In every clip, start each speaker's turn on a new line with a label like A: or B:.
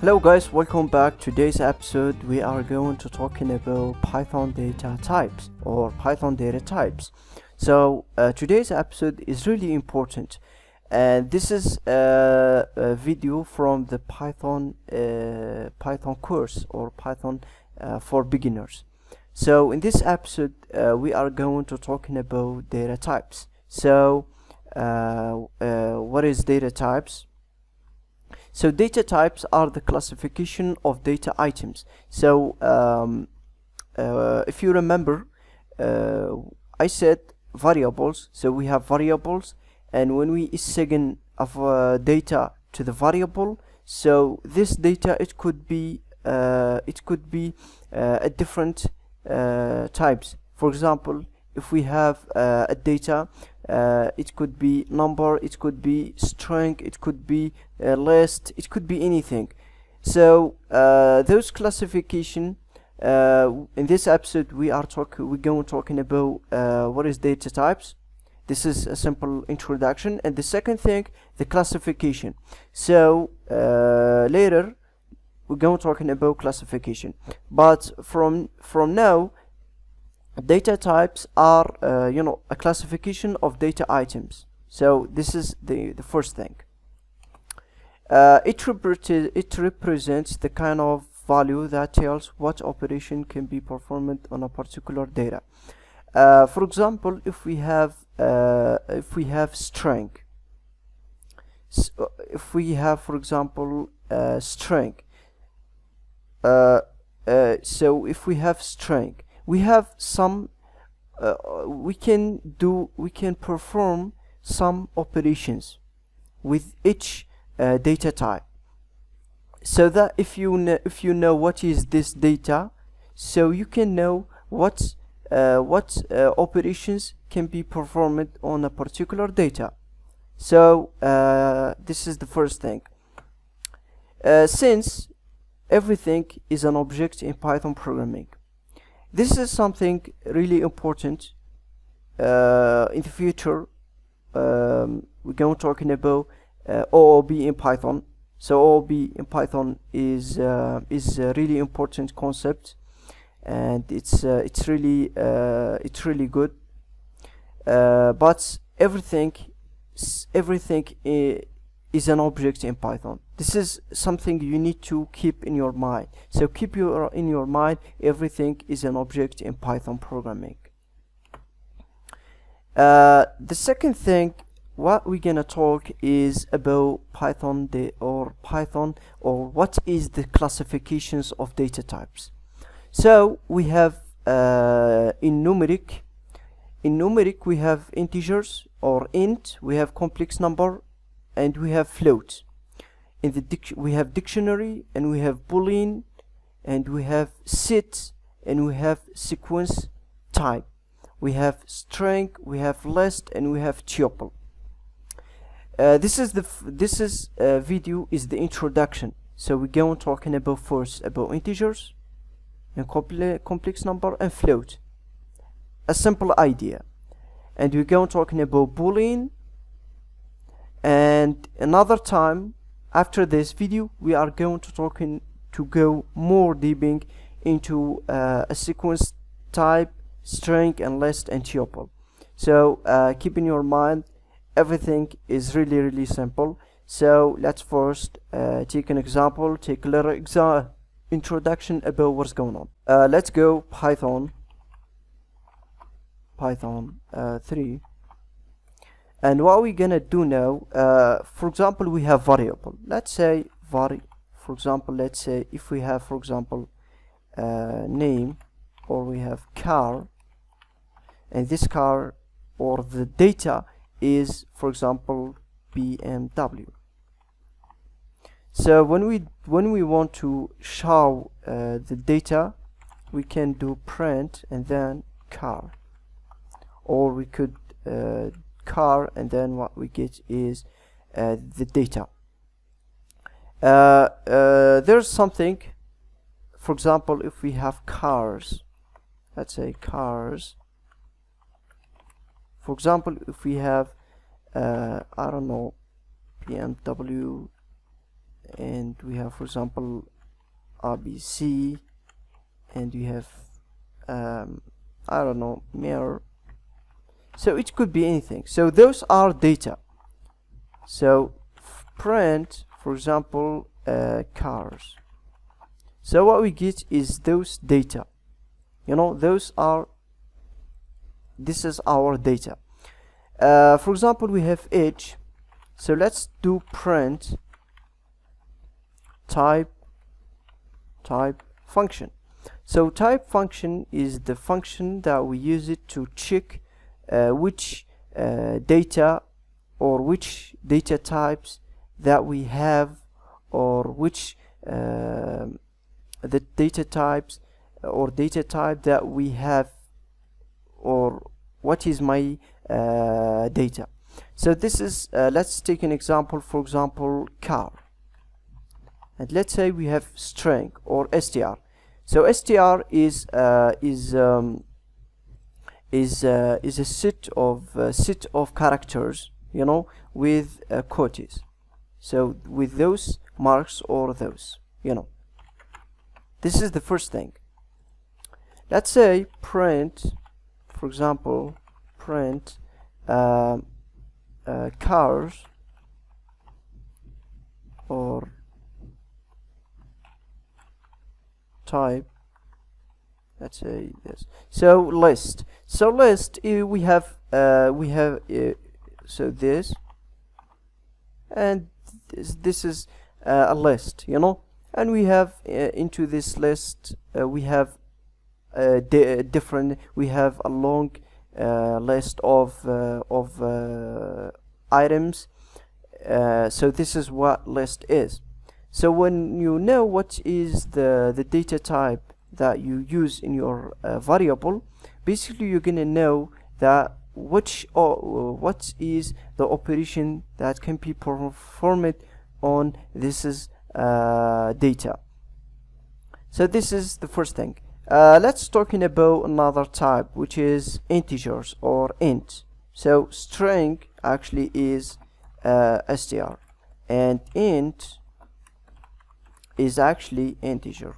A: Hello guys, welcome back. Today's episode we are going to talking about Python data types or Python data types. Today's episode is really important, and this is a video from the Python course or Python for beginners. So in this episode we are going to talking about data types. What is data types? So data types are the classification of data items. If you remember, I said variables. So we have variables, and when we assign of data to the variable, so this data it could be a different types. For example, if we have a data, it could be number, it could be string, it could be list, it could be anything. So those classification, in this episode we're going talking about what is data types. This is a simple introduction, and the second thing, the classification. So later we're going talking about classification, but from now, data types are a classification of data items. So this is the first thing. It represents the kind of value that tells what operation can be performed on a particular data. For example, if we have string, if we have, for example, string, so if we have string, we have some we can perform some operations with each data type, so that if you know what is this data, so you can know what operations can be performed on a particular data. So this is the first thing. Since everything is an object in Python programming, this is something really important. In the future, we're going talking about OOB in Python. So OOB in Python is a really important concept, and it's really good. But everything is an object in Python. This is something you need to keep in your mind. So keep in your mind, everything is an object in Python programming. The second thing, what we're gonna talk is about Python or what is the classifications of data types. So we have in numeric we have integers or int, we have complex number, and we have float. In the we have dictionary, and we have boolean, and we have set, and we have sequence type. We have string, we have list, and we have tuple. This video is the introduction. So we're going talking about first about integers and complex number and float, a simple idea, and we're going talking about boolean. And another time after this video we are going to go more deep into a sequence type, string, and list, and tuple. So keep in your mind, everything is really simple. So let's first take an example, take a little introduction about what's going on. Let's go Python 3. And what we're gonna do now, for example, we have variable. Let's say for example, let's say if we have, for example, name, or we have car, and this car or the data is, for example, BMW. So when we want to show the data, we can do print and then car, or we could car, and then what we get is the data. There's something, for example, if we have cars, let's say cars, for example, if we have I don't know, BMW and we have, for example, ABC, and we have I don't know, mirror. So it could be anything. So those are data. So print, for example, cars. So what we get is those data. This is our data. For example, we have age. So let's do print type function. So type function is the function that we use it to check which data or which data types that we have, or which the data types or data type that we have, or what is my data. So this is let's take an example, for example, car, and let's say we have string or str. So str is a set of characters, with quotes. So with those marks or those, this is the first thing. Let's say print, for example, print cars, or type, let's say this. So list. So list, we have so this, and this is a list, and we have into this list we have different. We have a long list of items. So this is what list is. So when you know what is the data type that you use in your variable, basically you're gonna know that what is the operation that can be performed on this is data. So this is the first thing. Let's talking about another type, which is integers or int. So string actually is str, and int is actually integer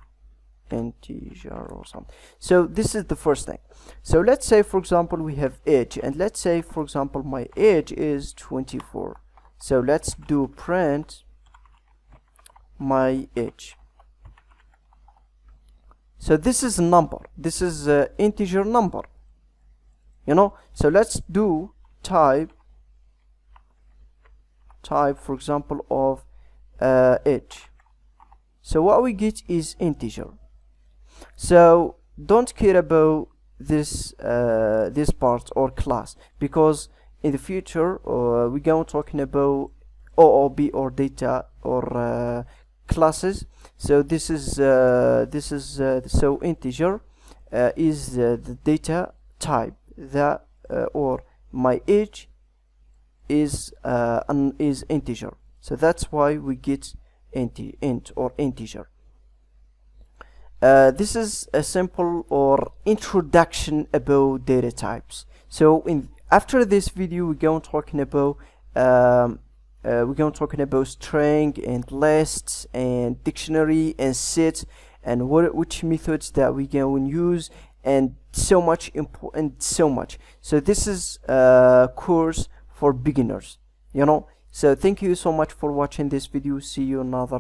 A: or something. So this is the first thing. So let's say, for example, we have age, and let's say, for example, my age is 24. So let's do print my age. So this is a number. This is an integer number. So let's do type, for example, of age. So what we get is integer. So don't care about this this part or class, because in the future we're going talking about OOB or data or classes. So this is so integer is the data type that or my age is integer. So that's why we get int or integer. This is a simple or introduction about data types. So after this video we're going talking about string and lists and dictionary and set, and which methods that we can use, and so much so much. So this is a course for beginners, So thank you so much for watching this video. See you another